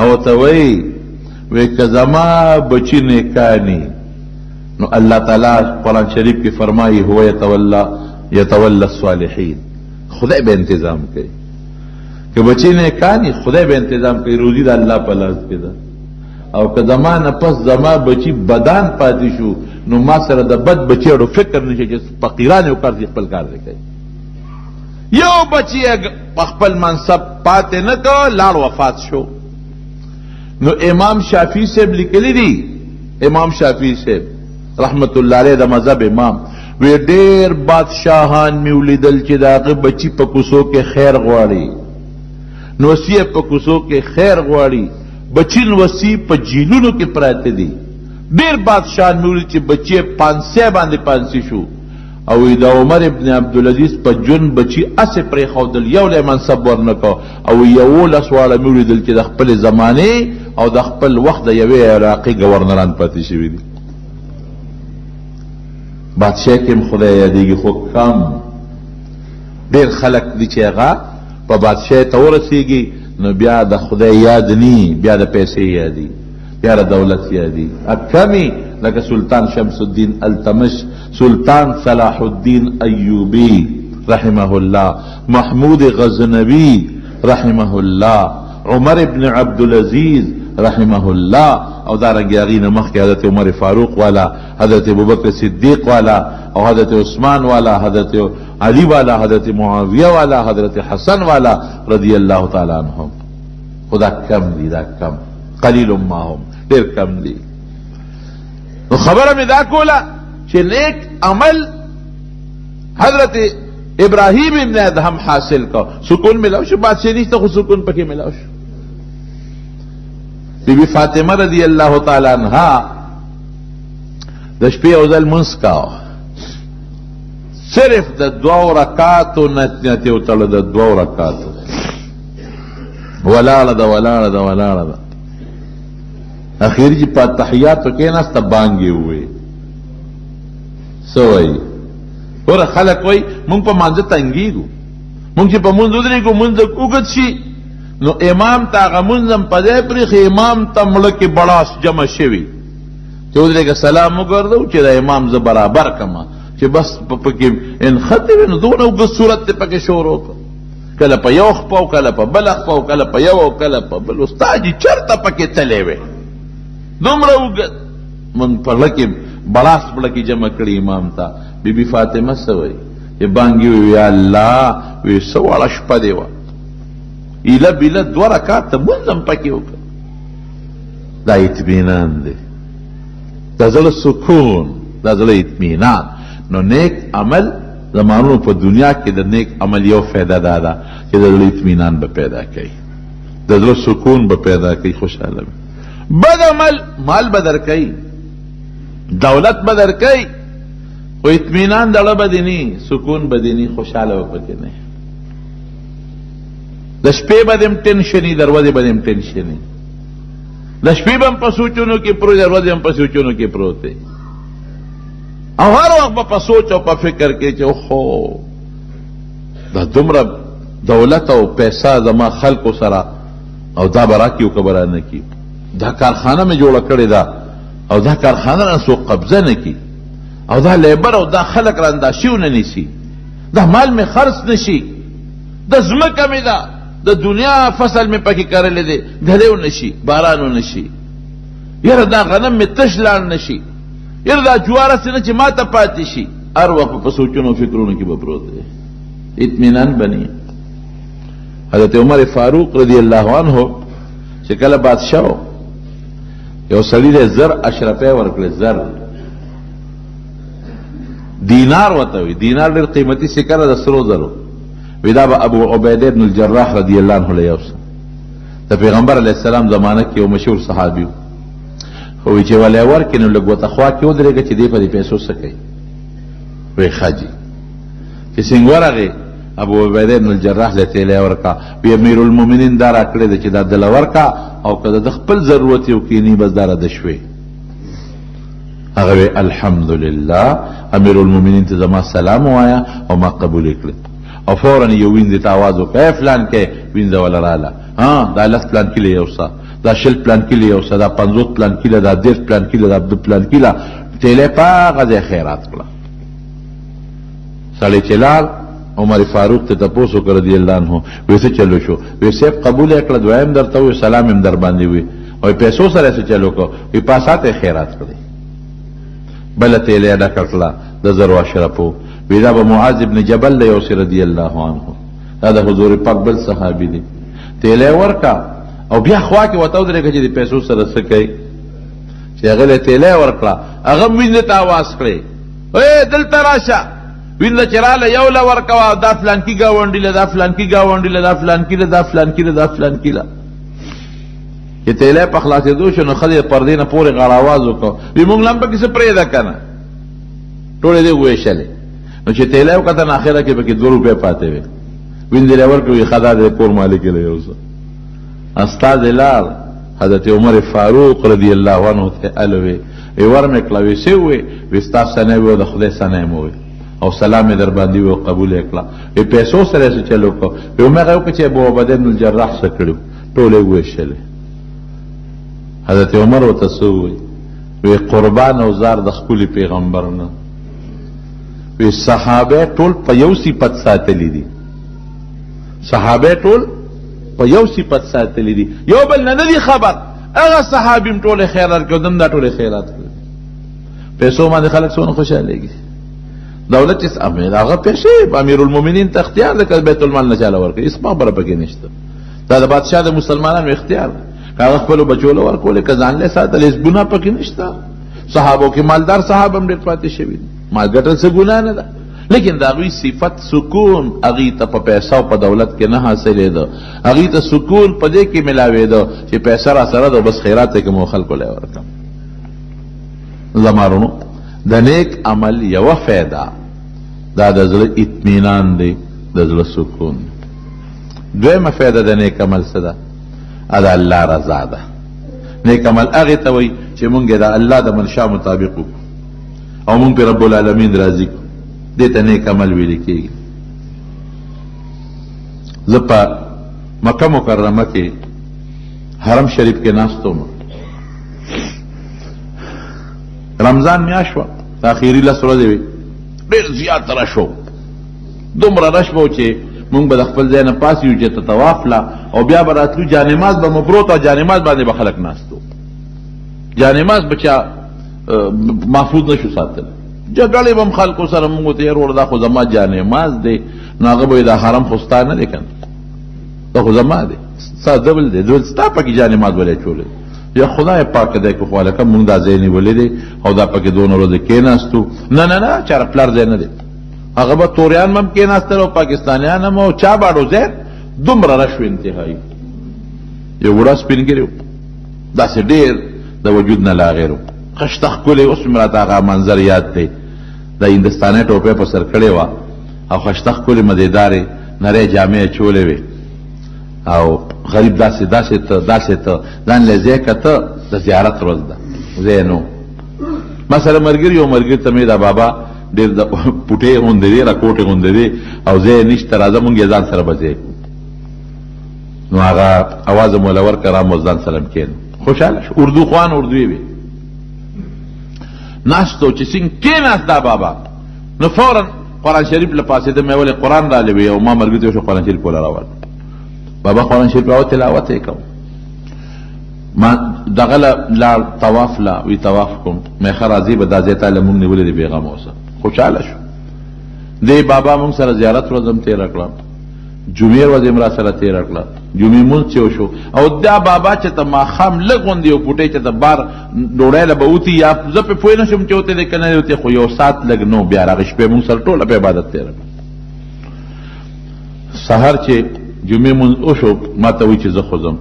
او ته وی که زما بچی نیکانی نو اللہ تعالی قرآن شریف کی فرمائی هو یتولی الصالحین، خدای به انتظام کوي. که بچی نیکانی خدای به انتظام کوي، روزی دا اللہ په لاس کې ده. او که زما نه پس زما بچی بدان پاتې شو نو ما سره د بد بچیړو فکر نشي چې فقیران یو کار خپل کار کوي. یو بچی خپل منصب پاتې نه کو، لاړ وفات شو. نو امام شافعی صاحب لیکلی دی، امام شافعی صاحب رحمت الله علیه د مذهب امام، وی ډیر بادشاہان می ولیدل چې داغه بچی په کوڅو کې خیر غواړي، نو وصیه په کوڅو کې خیر غواړي، بچین وصی په جیلونو کې پراته دي. ډیر بادشاہان می ولیدل چې بچی پانسه باندې پانسی شو، او دا عمر ابن عبدالعزیز په جون بچی اسه پرې خودل، یو له منصب ورنکو، او یو لسواله می ولیدل چې د خپل زمانه او د خپل وخت د یوې عراقي گورنران پاتې شوي دي. بادشاہ کې خدای یادېږي، خو کم ډېر خلک دي چې هغه په بادشاہ ته ورسېږي نو بیا د خدای یاد نی، بیا د پیسې یادي، بیا د دولت یادي. کمی لکه سلطان شمس الدین التمش، سلطان صلاح الدین ایوبی رحمه الله، محمود غزنوی رحمه الله، عمر ابن عبدالعزیز رحمه الله، او دارنگی اغین مخی حضرت عمر فاروق والا، حضرت ابوبکر صدیق والا، او حضرت عثمان والا، حضرت علی والا، حضرت معاویہ والا، حضرت حسن والا رضی اللہ تعالی عنہم. خدا کم دی، دا کم، قلیل ما هم، دیر کم دی. نو خبر میں دا کولا کہ نیک عمل حضرت ابراہیم ابن ادہم حاصل کا سکون ملاو شو، بادشاہ نہیں تو سکون پکے ملاو شو. بی بی فاطمہ رضی اللہ تعالی عنہا د شپې او ځل منځ کاوه، صرف د 2 رکعاتو نتیت یو تړه، د 2 رکعاتو ولاړه ده. اخیر چې په تحیاتو کې ناسته بانګې ووې سوئی اور خلق وای مونږ په مانځه تنګیږو، مونږ چې په مونځ ودرېږو مونځ اوږد شي نو امام ته هغه مونځم په ځای پرېښي، امام ته مړه کې بړاس جمع شوي چې ودرېږه سلام وګرځو چې د امام زه برابر کما، چې بس پکې انخطې وي نو دونه اوږد صورت ته پکې شروع کړه، کله په یو خپه او کله په بله خپه او کله په یو او کله په بل. استاد جي چېرته پکې تللی وی دومره اوږد من پړه کې بړاس پړه کې جمع کړي امام ته. بی بی فاطمه څه وایي چې بانګې وی یا الله وی څه واړه شپه دی وه، ایله بیله 2 رکعاته مونځ هم پکې وکړه. دا اطمینان دی، دا زړه سکون، دا زړه اطمینان. نو نیک عمل زمانونو په دنیا کې د نیک عمل یو فایده دا ده چې د زړه اطمینان به پیدا کوي، د زړه سکون به پیدا کوي، خوشحاله وي. بد عمل مال به درکوي، دولت به درکوي، خو اطمینان دړه به دې نه، سکون به دې نه، خوشحاله به پکې نه. د شپې به دې هم ټینشني، د ورځې به دې هم ټینشني، د شپې به هم په سوچونو کې پروت، د ورځې هم په سوچونو کې پروت دی، او هر وخت به په سوچ او په فکر کې چې اوهو دا دومره دولت او پیسه زما خلکو سره او دا به راکړي او که به رانه کړي، دا کارخانه مې جوړه کړې ده او دا کارخانه نه څوک قبضه نه کړي، او دا لیبر او دا خلک رانداشي ونه نیسي، دا مال مې خرڅ نشي، د ځمکه مې ده، د دنیا فصل مې پکې کرلی دی، ډلې ونشي، باران ونشي، یاره دا غنم مې تش لاړ نشي، یاره دا جوار هسې نه چې ما ته پاتې شي. هر وخت په سوچونو فکرونو کې به پروت دی، اطمینان بني. حضرت عمر فاروق رضی اللہ عنہ چې کله بادشاہ و، یو سړي له زر اشرفه ورکړل، زر دینار وته وي، دینار ډېر قیمتي سکه ده د سرو زرو. وی دا به ابو عبیده بن الجراح رضی الله عنه له یوسه د پیغمبر علیه السلام زمانه کې یو مشهور صحابي و، خو وی چې ولی ورکړي نو لږ ورته خوا کې ودرېږه چې دې په دې پیسو څه کوي. وی ښه جي چې څنګه ورغې ابو عبیده بن الجراح له تیلی ورکا، وی امیر المؤمنین دا راکړی ده چې دا دله ورکا، او که د خپل ضرورت یو کینی بس دا راده شوې. هغه وی الحمدلله امیر المؤمنین ته زما سلام وایا او ما قبول کړ، او فوراً یو وین دې ته آواز وکړ فلان کې وینځه ولا رااله دا 10 پلان کیله یوسه دا 20 پلان کیله یوسه دا 50 پلان کیله دا 10 پلان کیله دا 2 پلان کیله تیلې پاغه د خیرات کړه سړی چلال عمر فاروق ته تاسو کړ رضی الله عنه ویسه چلو شو ویسه قبول کړ دویم درته وی سلام هم در باندې وی او پیسو سره څه چلو کو وی پاساته خیرات کړی بل تیلې ادا کړلا د زرو اشرفو ویدا به معاذ ابن جبل له یوسف رضی الله عنه دا د حضور پاک بل صحابي دي تیلې ورکا او بیا خوا کې وته درې چې پیسو سره څه کوي چې هغه تیلې ورکړه هغه وینځ ته आवाज کړي اے دلته راشه وینځ چراله یو لا ورکوا دا فلان کی گاونډي له دا فلان کی گاونډي له دا فلان کی له دا فلان کی له دا فلان کی له چې تیلې په خلاصې دوه شنو خدای پردې نه پورې غړ आवाज وکړ وی مونږ لم پکې څه پرې دا کنه ټولې دې وېشلې نو چې تیلې وکړه نه اخره کې پکې 2 روپے پاتې وي وینځ له ورکوي خدای دې کور مالک له یوسه استاد لال حضرت عمر فاروق رضی الله عنه ته الوي ورمه کلاوي سي وي وستا سنه وي د خدای سنه مو او سلام در باندې و قبول کړه په پیسو سره څه چلو کو یو مې غو چې ابو عبیده بن الجراح سره کړو ټوله وېشل حضرت عمر وتسوي وی قربان او زار د خپل پیغمبر نه وی صحابه ټول په یو صفت ساتلې دي صحابه ټول په یو صفت ساتلې دي یو بل نه دي خبر هغه صحابیم ټول خیرات کوي دم دا ټول خیرات کوي پیسو باندې خلک څونه خوشالهږي دولت اس امیر هغه پیسې امیر المؤمنین ته اختیار د بیت المال نه چاله ورکړي اس په بره پکې نشته دا د بادشاہ د مسلمانانو اختیار هغه خپل بچو له ورکول کزان له ساتل اس ګنا پکې نشته صحابو کې مالدار صحابه هم ډېر پاتې شوی مال ګټل څه ګنا نه ده لیکن دا غوی صفت سکون اغي ته په پیسې او په دولت کې نه حاصلې ده اغي ته سکون په دې کې ملاوي ده چې پیسې را سره ده بس خیرات کې مو خلکو له ورکم زمارونو د نیک عمل یو فائدہ دا د زړه اطمینان دی د زړه سکون دویمه فائدہ د نیک عمل څه ده دا الله رضا ده نیک عمل هغه ته وایي چې مونږ د الله د منشا مطابق او مونږ په رب العالمین راضي دې ته نیک عمل ویل کېږي زه په مکه مکرمه کې حرم شریف کې ناستم رمضان میاشت وه اخیري 10 ورځې وې ډېر زیات رش و دومره رش به و چې مونږ به د خپل ځای نه پاس یو چې ته طواف لا او بیا به راتلو جانماز به مو پروت او جانماز باندې به خلک ناستو جانماز به چا محفوظ نشو ساتل جګړې به هم خلکو سره مونږ ته یار دا خو زما جانماز دی نو هغه به د حرم خو ستا نه دی کنه دا خو زما دی ستا ډبل دی دوی ستا پکې جانماز ولې چولې یا خدای پاک دې کو خو لکه مونږ دا ځای نیولې دی او دا پکې دونه ورځې کېناستو نه چېر پلار ځای نه دی هغه به توریان هم کېناستل او پاکستانیان هم او چا باډو ځای دومره رش و انتهایي یو وړه سپین ګیری و داسې ډېر د وجود نه لا غیر و خشته ښکلې اوس مې راته هغه منظر یاد دی د هندوستانۍ ټوپۍ په سر کړې وه او خشته ښکلې مدېدارې نرۍ جامې یې چولې وې او غریب داسې ته ځان له ځای کته د زیارت ورځ ده ځای نو ما سره ملګري یو ملګري ته مې دا بابا ډېر د پوټې غوندې دی راکوټې غوندې دی او ځای نشته راځه مونږ یې ځان سره به ځای کړو نو هغه اواز مو له ورکړه را مو ځان سره کېنو خوشحاله شو اردو خوان اردوی وي ناستو چې څنګه کېناست دا بابا نو فورا قرآن شریف له پاسېده مې ولې قرآن رالیوي او ما ملګري ته شو قرآن شریف وله راوړ بابا قرآن شریف راوړ تلاوت یې کوم ما دغه لاړ طواف لا وی طواف کوم مې ښه راځي به دا ځای ته له مونږ نیولې دی بېغمه اوسه خوشحاله شو دې بابا مونږ سره زیارت ورځ هم تېره کړه جمعې ورځ هم را سره تېره کړه جمعې مونځ چې وشو او دا بابا چې ته ماښام لږ غوندې یو پوټۍ چې ته بار ډوډۍ له به وتي یا زه پې پوه نه شم چې وتې دی که نه دی خو یو ساعت لږ نو بیا راغې شپې مونږ سره ټوله په عبادت تېره کړه سهار چې جمعې مونځ وشو ما ته وایي چې زه خو ځم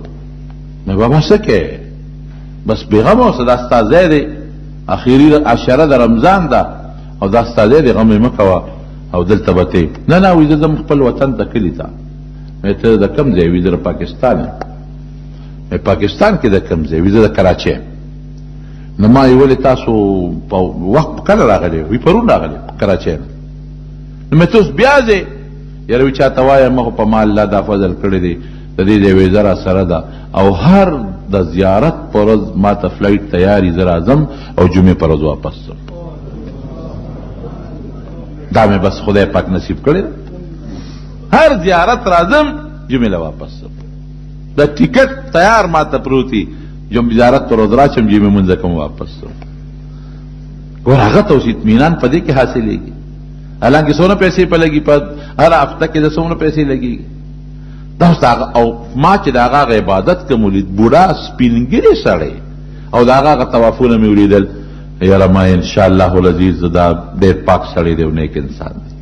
مې بابا څه کوې بس بېغمه اوسه دا ستا ځای دی اخري عشره د رمضان ده او دا ستا ځای دی غم یې مه کوه او دلته به ته نه وایي زه ځم خپل وطن ته کلي ته مې ته د کوم ځای وي زه د پاکستان یم پاکستان کې د کوم ځای وي زه د کراچۍ یم نو ما یې ولې تاسو په وخت کله راغلی وي پرون راغلی کراچۍ یم نو مې ته اوس بیا ځې یاره وي چاته وایم ما خو په ما الله دا فضل کړی دی د دې د ویزه را سره ده او هر د زیارت پر ورځ ما ته فلایټ تیاري زه راځم او جمعې پر ورځ واپس ځم. دا مې بس خدای پاک نصیب کړی ده. هر زیارت راځم جمعې له واپس ځم. د ټیکټ تیار ما ته پروتي جمعې زیارت پر ورځ راشم جمعې منځه کوم واپس ځم. ګور هغه ته اوس اطمینان په دې کې حاصلېږي. حالانکه څونه پیسې په لګي په هر هفته کې د څونه پیسې لګي دا او ما چې د هغه عبادت کوم ولید بوډا سپینګری سړی او د هغه طوافونه مې ولیدل یاره ما انشاءالله العزیز دا ډېر پاک سړی دی او نیک انسان دی.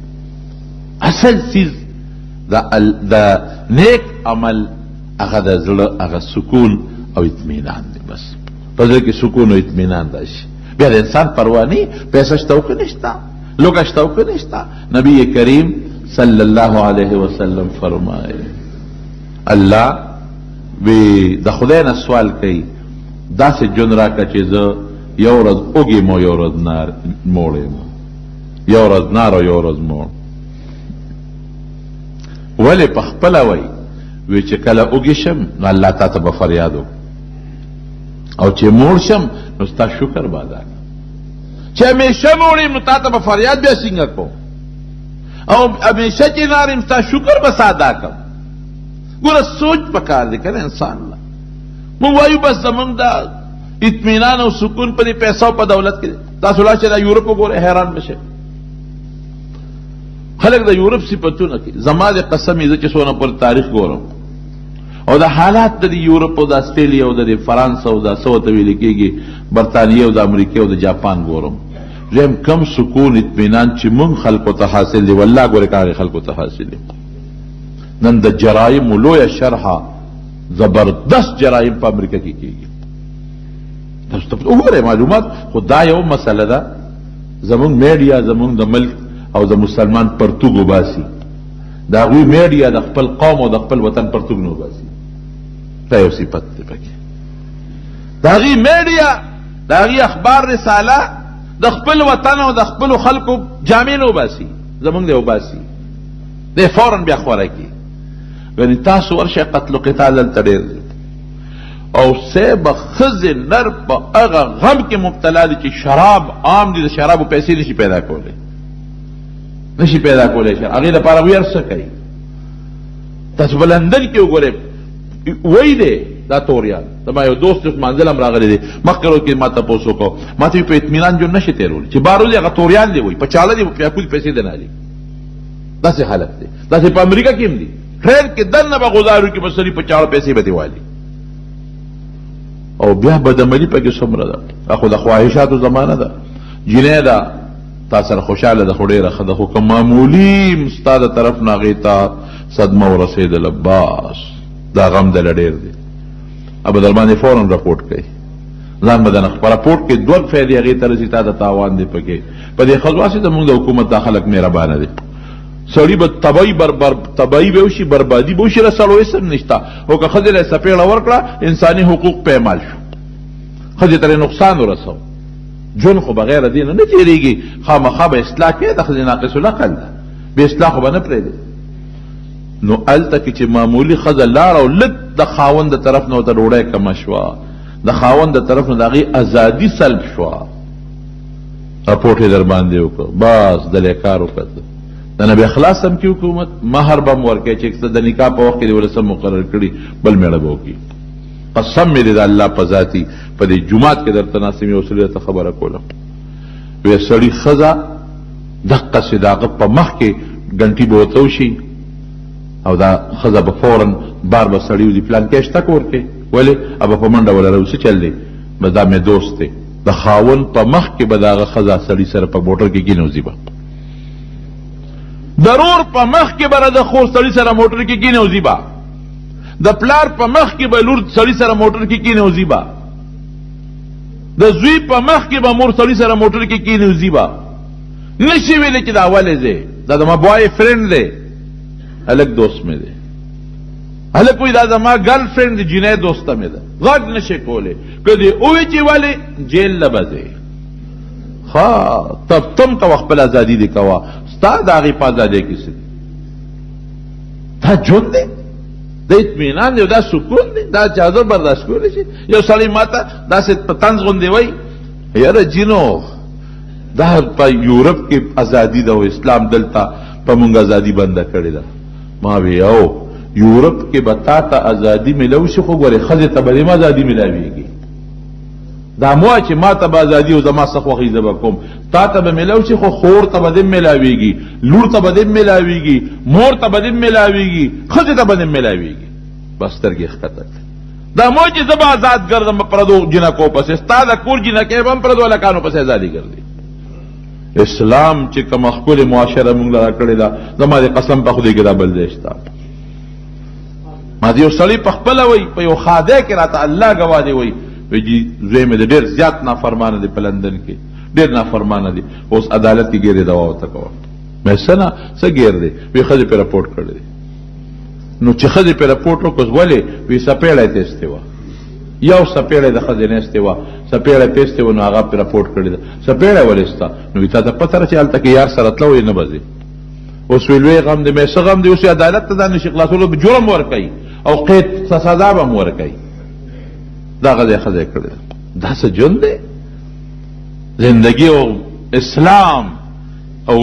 اصل چیز د نیک عمل هغه د زړه هغه سکون او اطمینان دی. بس په زړه کې سکون او اطمینان راشي بیا د انسان پروا نه پیسې شته او که نشته لوګه شته او که نشته. نبی کریم صلی الله علیه وسلم فرمایي الله وی د خدای نه سوال کوي داسې جون راکړه چې زه یو ورځ اوږې مو یو ورځ نار موړې مو یو ورځ نار او یو ورځ موړ. ولې په خپله وی چې کله اوږې شم نو الله تا ته به فریاد وکړم او چې موړ شم نو ستا شکر به ادا کړم. چې همیشه موړ یم نو تا ته به فریاد بیا څنګه کوم او همیشه چې نار یم ستا شکر به ادا کړم. ګوره سوچ پکار دی کنه انسان له مونږ وایو بس زمونږ د اطمینان او سکون په دې پیسو په دولت کې. تاسو لا چې د یورپ وګورئ حیران بشئ. خلک د یورپ صفتونه کوي. زما د قسم زه چې څونه پر تاریخ ګورم او د حالات د یورپ او د استرالیا او د فرانس او د څه ورته ویل کېږي برطانیې او د امریکې او د جاپان ګورم زم کم سکون اطمینان چې مونږ خلکو ته حاصل دی والله ګوره کاغه خلکو ته حاصل دی. نن د جرایم لویه شرحه زبردست جرایم په امریکا کې کېږي. تاسو ته وګورئ معلومات خو دا یو مسله ده زمونږ میډیا زمونږ د ملک او د مسلمان پرتوګ وباسي د هغوی میډیا د خپل قوم او د خپل وطن پرتوګ نه وباسي. دا یو صفت دی پکې د هغې میډیا د هغې اخبار رساله د خپل وطن او د خپلو خلکو جامې نه وباسي زمونږ دی وباسي دی فورا بیا خوره کړي. یعنی تاسو ورشئ قتل و قتال دلته ډېر دی او سیبه ښځې نر په هغه غم کې مبتلا دي چې شراب عام دي د شرابو پیسې نشي پیدا کولی نشي پیدا کولی هغې لپاره وی هر څه کوي. تاسو په لندن کې وګورئ وی دی دا توریان زما یو دوست اوس منزل هم راغلی دی مخکې ورځ کې ما تپوس وکړو ما ته په اطمینان ژوند نشي تېرولی چې بار ورځې هغه توریان دی وایي په چاله دی په یاکوز پیسې د نالي داسې حالت دی. داسې په امریکا کې هم دي ټرین کې دننه به غذارو کې به سړي په چاړه پیسې به دې والي او بیا بدعملي پکې څومره ده. خو د خواهشاتو زمانه ده جنۍ ده تا سره خوشحاله ده خو ډېره ښه ده خو که معمولي ستا د طرف نه هغې ته صدمه ورسېدله بس دا غم دله ډېر دی به در باندې فورا رپورټ کوي ځان به دنه په رپورټ کې دوه فایدې هغې ته رسي تا د تاوان دی پکې په دې ښځو هسې زمونږ د حکومت دا خلک مهربانه دي سړی به تباهي به وشي بربادي به وشي رسړو هېڅ نشته خو که ښځې له یې څپېړه ورکړه انساني حقوق پېمال شو ښځې ته یې نقصان ورسو ژوند خو بغیر دې نه تېرېږي خامخا به اصلاح کوې د ښځې ناقص العقل ده بې اصلاح خو به نه پرېږدي. نو هلته کې چې معمولي ښځه لاړه او لږ د خاوند د طرف نه ورته ډوډۍ کمه شوه د خاوند د طرف نه د هغې ازادي سلب شوه رپورټ یې در باندې وکړه بس دلې کار وکړه. د نبی اخلاص هم کې حکومت مهر به م ورکوي چې د نکاح په وخت کې دې ولسم مقرر کړي بل میړه به وکړي. قسم مې دې د الله په ذاتي په دې جومات کې درته ناستې مې یو سړي ته خبره کوله وی سړي ښځه دقسې د هغه په مخ کې ګنټي به ورته وشي او دا ښځه به فورا بار به سړي ودي پلان کې شته کور کې ولې به په منډه ولره څه چل دی بس دا مې دوست دی د خاوند په مخ کې به د هغه ښځه سړي سره په موټر کې کېنوځي به ضرور په مخ کې به د خور سړي سره موټر کې کېنوځي به د پلار په مخ کې به لور سړي سره موټر کې کېنوځي به د زوی په مخ کې به مور سړي سره موټر کې کېنوځي به نشي ویلی چې دا ولې دی دا زما بوای فرینډ دی هلک دوست مې دی هلک وایي دا زما ګرل فرینډ دی جنۍ دوسته مې ده غږ نشي کولی که دې ووایي چې ولې جیل له به ځې ښه تم کوه خپل ازادي دې کوه ستا د هغې په ازادۍ کې څه دا ژوند دی د اطمینان دی، دا سکون دی، دا اجازه برداشت کولی شي. یو سړی ماته داسې په طنز غوندې وایي یاره جینو دا په یورپ کې ازادي ده او اسلام دلته په مونږ ازادي بنده کړې ده. ما وی او یورپ کې به تا ته ازادي ملو شي، خو ګورې ښځې ته به دې ازادي ملاویږي. دا مو چې ما ته به ازادي او زما څه خوښي زه به کوم، تا ته به ملو شي خو خور ته به دې ملاویږي، لور ته به دې ملاویږي، مور ته به دې ملاویږي، ښځې ته به دې ملاویږي. بس سترګې ښکته دا مو چې زه به آزاد ګرځم پردو جنکو پسې، ستا د کور جنکې به هم پردو هلکانو پسې ازادي ګرځي. اسلام چې کومه ښکلې معاشره مونږ له راکړې ده، زما د قسم په خدای کې دا بل ځای شته. ما د یو سړي په خپله وایي په یو خادی کې راته الله ګواه دی وایي وی زوی مې د ډېر زیات نافرمانه دی په لندن کې، ډېر نافرمانه دی، اوس عدالت کې ګیرې دوا ورته کوه. مې څه نه څه ګیر دی؟ وی ښځې پې رپورټ کړی دی. نو چې ښځې پې رپورټ وکړ ولې؟ وی سپېړی تېستې وه، یو سپېړی د ښځې نیستې وه، سپېړی تېستې وه، نو هغه پې رپورټ کړې ده. سپېړی ولې ستا؟ نو وی تا ته پته ده چې هلته کې یار سره تله وی نه به ځې. اوس وی لوی غم دی، مې څه غم دی؟ اوس یې عدالت ته دا نشي خلاصولو، جرم ورکوي او قید سزا به هم ورکوي. دا غځې ښځې کړې ده. دا څه ژوند دی؟ زندگی او اسلام او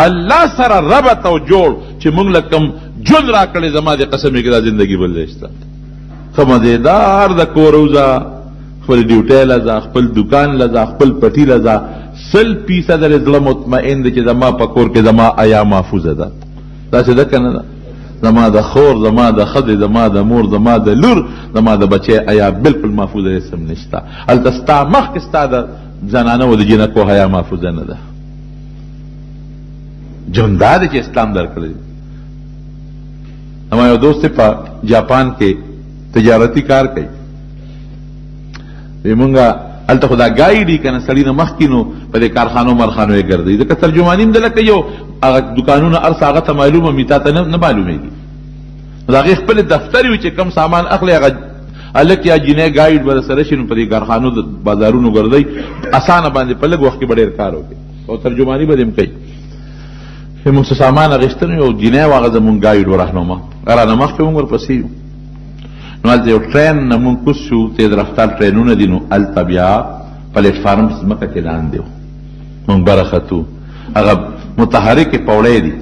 الله سره ربط او جوړ چې موږ له کوم ژوند را کړی، زما د قسمې کې دا زندگی بل ځای شته. ښه مزېدار د کور وځه، خپل ډیوټۍ له ځه، خپل دکان له ځه، خپل پټي له ځه، 100% د زړه مطمئن دی چې زما په کور کې زما حیا محفوظه ده. داسې ده که نه ده؟ زما د خور، زما د ښځې، زما د مور، زما د لور، زما د بچی حیا بالکل محفوظه اسم نشته. هلته ستا مخکې ستا د زنانه و د جنکو حیا محفوظه نه ده. ژوند دا دی چې اسلام درکړی. زما یو دوست په جاپان کې تجارتي کار کوي، وی مونږه هلته خو دا ګایډ که نه سړي نه مخکې نو په دې کارخانو مرخانو یې ګرځوي، ځکه ترجماني هم ده لکه یو هغه دکانونه هر څه هغه ته معلومه وي، تا ته نه معلومېږي. نو د هغې خپلې دفتر وي چې کوم سامان اخلي، هغه هلک یا جینۍ ګایډ به سره شي، نو په دې کارخانو د بازارونو ګرځئ، اسانه باندې په لږ وخت کې به ډېر کار وکړي او ترجماني به دې هم کوي. موږ څه سامان اخیستن یو جینۍ و، هغه زمونږ ګایډ و رهنما، رانه مخکې موږ ورپسې یو. نو هلته یو ټرین نه مونږ کوز شو، تیز رفتار ټرینونه دي، نو هلته بیا پلیټفارم ځمکه کې لاندې و، مونږ بره ختو. هغه متحرکې پوړۍ دي،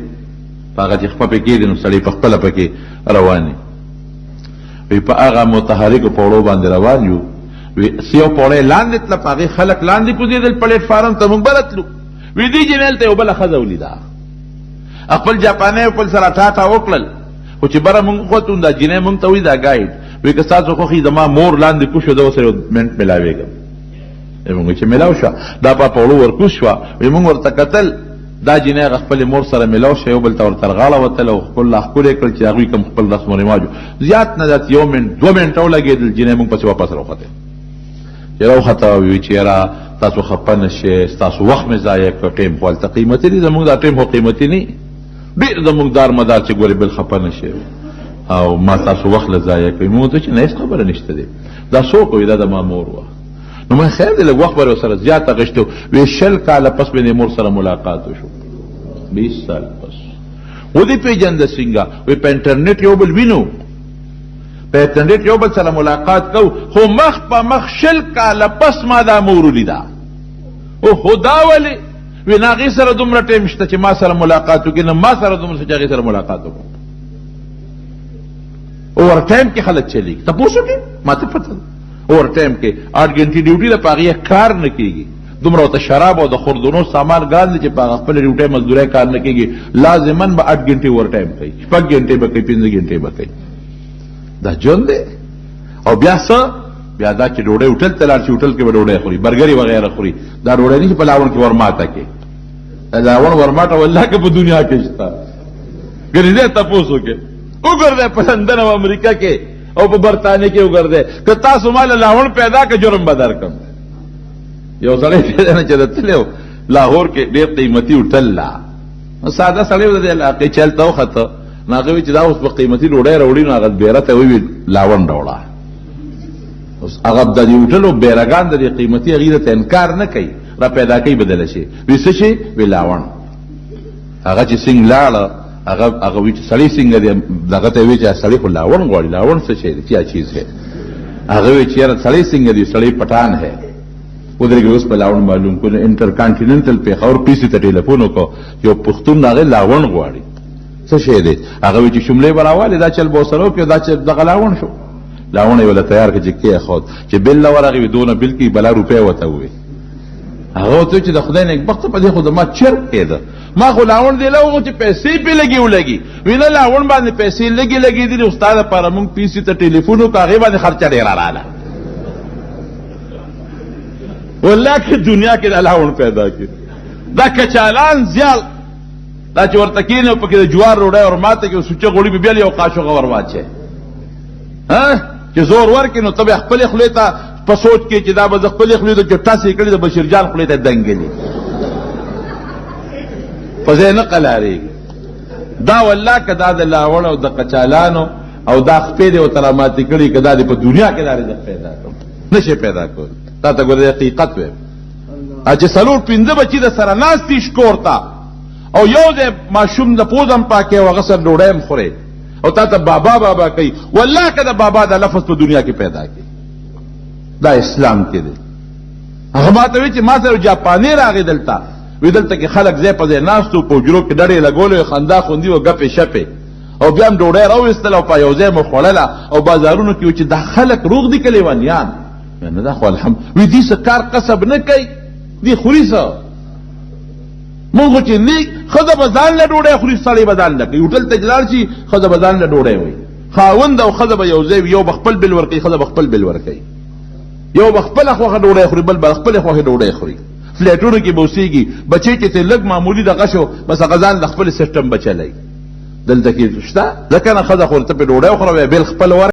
په هغه چې خپه پې کېږي نو سړی په خپله پکې روان وي. وی په هغه متحرکو پوړو باندې روان یو، وی یو پوړۍ لاندې تله، په هغې خلک لاندې کوزېدل پلیټفارم ته، مونږ بره تلو. وی دې جینۍ هلته یو بله ښځه ولیده، خپل جاپانی خپل سره ټاټا وکړل، خو چې بره مونږ وختو دا جینۍ مونږ ته وایي دا ګایډ، وی که ستاسو خوښي زما مور لاندې کوز شو، زه ورسره یو منټ میلاوېږم. مونږ چې میلاو شوه، دا په پوړو ورکوز شوه، وی مونږ ورته کتل، دا جینۍ هغه خپلې مور سره میلاو شوه، یو بل ته ورته غاړه وتله او خپل لا ښکلی کړل چې هغوی کوم خپل رسم و رواج زیات نه زیات 1 منټ 2 منټه ولګېدل، جینۍ مونږ پسې واپس راوختې. چې راوخته وی چې یاره تاسو خفه نه شئ، ستاسو وخت مې ضایع کړ، ټیم خو هلته قیمتي دی، زمونږ دا ټیم خو قیمتي نه ډېر زمونږ دار مدار چې ګورې بل خفه نه شئ او ما تاسو وخت له ضایع کوي. مونږ ته چې نه هېڅ خبره نشته دی، دا څوک وایي؟ دا د ما مور وه. نو من خیر دی لږ وخت به ورسره زیات اخیستی و. وی 20 کاله پس مې د مور سره ملاقات وشو، 20 سال پس. ودې پېژنده څنګه؟ وی په انټرنیټ یو بل وینو، په انټرنیټ یو بل سره ملاقات کوو، خو مخ په مخ 20 کاله پس ما دا مور ولیده. اوهو دا ولې؟ وی نه هغې سره دومره ټایم شته چې ما سره ملاقات وکړي، نه ما سره دومره چې هغې سره ملاقات وکړم. اوور ټایم کې خلک چلېږي، تپوس وکړي، ما ته پته ده. اوور ټایم کې 8 غنټې ډیوټي ده، په هغې کار نه کېږي، دومره ورته شراب او د خوردونو سامان ګران دی چې په هغه خپله ډیوټۍ مزدورۍ کار نه کېږي، لازما به 8 غنټې اوور ټایم کوي، 6 غنټې به کوي، 5 غنټې به کوي. دا ژوند دی. او بیا څه؟ بیا دا چې ډوډۍ هوټل ته لاړ شي، هوټل کې به ډوډۍ خوري، برګرې وغیره خوري. دا ډوډۍ نه چې په لاون کې ورماته کې، لاون ورماټه والله که په دنیا کې شته. ګنې دی تپوس وکړې، وګرځئ په لندن او امریکا کې او په برطانیه کې وګرځئ، که تاسو ما له لاون پیدا که جرم به درکړم. یو سړی پیدا نه چې د تللی و لاهور کې ډېر قیمتي هوټل لا، ساده سړی و د دې علاقې چې هلته وخته، نو هغه وایي چې دا اوس په قیمتي ډوډۍ راوړي، نو هغه بیره ته وویل لاون راوړه. اوس هغه د دې هوټلو بیرهګان د دې قیمتي هغې ته انکار نه کوي، را پیدا کوي بدله شي. وی څه شي؟ وی لاون. هغه چې څنګه لاړه هغه وی چې سړی څنګه دی دغه ته وی چې سړی خو لاوڼ غواړي لاوڼ څه شی دی کیا چیز ہے هغه وی چې یاره سړی څنګه دی سړی پټان ہے ودرېږي اوس په لاوڼ معلوم کو انټر کانټیننټل پیښور پیسې ته ټیلیفون وکړو یو پښتون هغه لاوڼ غواړي څه شی دی هغه وی چې شملې به راوالې دا چل به ورسره وکړو دا چې دغه لاوڼ شو لاوڼ یې وله تیار کړه چې کېښود چې بل نه ورغی وي دونه بل کې بلا روپۍ ورته ووې هغه ورته چې د خدای نیکبخته په دې خو زما چرګ کېده ما خو لاوڼ دی لهغو چې پیسې پې لګي ولګي وی نه لاوڼ باندې پیسې لګي لګېدلي خو ستا دپاره مونږ پیسې ته ټیلیفون وکړو هغې باندې خرچه ډېره راله والله که دنیا کې دا لاوڼ پیدا کړي دا کچالان زیال دا چې ورته کېني او پکې د جوار ډوډۍ ور ماته کړي سوچه غوړي به بیا یو قاشوغه ور واچوي چې زور ورکړي نو ته به خپلې خولې ته په سوچ کې چې دا به زه خپلې خولې ته چې ټاسې کړي د بشیرجان خولې ته دنګلي په ځای نه قلارېږي دا والله که دا د لاوڼ او د قچالانو او دا خپې دې ورته راماتې کړي که دا دې په دنیا کې دا رزق پیدا کړو نه شي پیدا کول تا ته ګوره حقیقت ویم چې څلور پنځه بچي د سره ناست دي شکور ته او یو ځای ماشوم د پوز هم پاکې او هغه سره ډوډۍ هم خورې او تا ته بابا بابا کوي والله که د بابا دا لفظ په دنیا کې پیدا کړي دا اسلام کې دی هغه ما ته وی چې ما سره جاپاني راغی دلته وی دلته کې خلک ځای په ځای ناست وو په حجرو کې ډډې لګولې خندا خوندي و ګپې شپې او بیا هم ډوډۍ راویستله او په یو ځای مو خوړله او بازارونو کې و چې دا خلک روغ دي که لیونیان نه دا خو الحمد وی دې څه کار قصب نه کوي دې خوري څه مونږ خو چې نه ښځه به ځان له ډوډۍ خوري سړی به ځان له کوي هوټل ته چې لاړ شي ښځه به ځان له ډوډۍ وي خاوند او ښځه به یو ځای وي یو به خپل بل ورکوي ښځه به خپل بل ورکوي یو به خپله خوښه ډوډۍ خوري بل به خپلې خوښې ډوډۍ خوري فلیټونو کې به اوسېږي بچی چې ته لږ معمولي دغه شو بس هغه ځان د خپل سیسټم به چلوي دلته کې شته ځکه نه ښځه خو ته پې ډوډۍ وخوره بیا بل خپل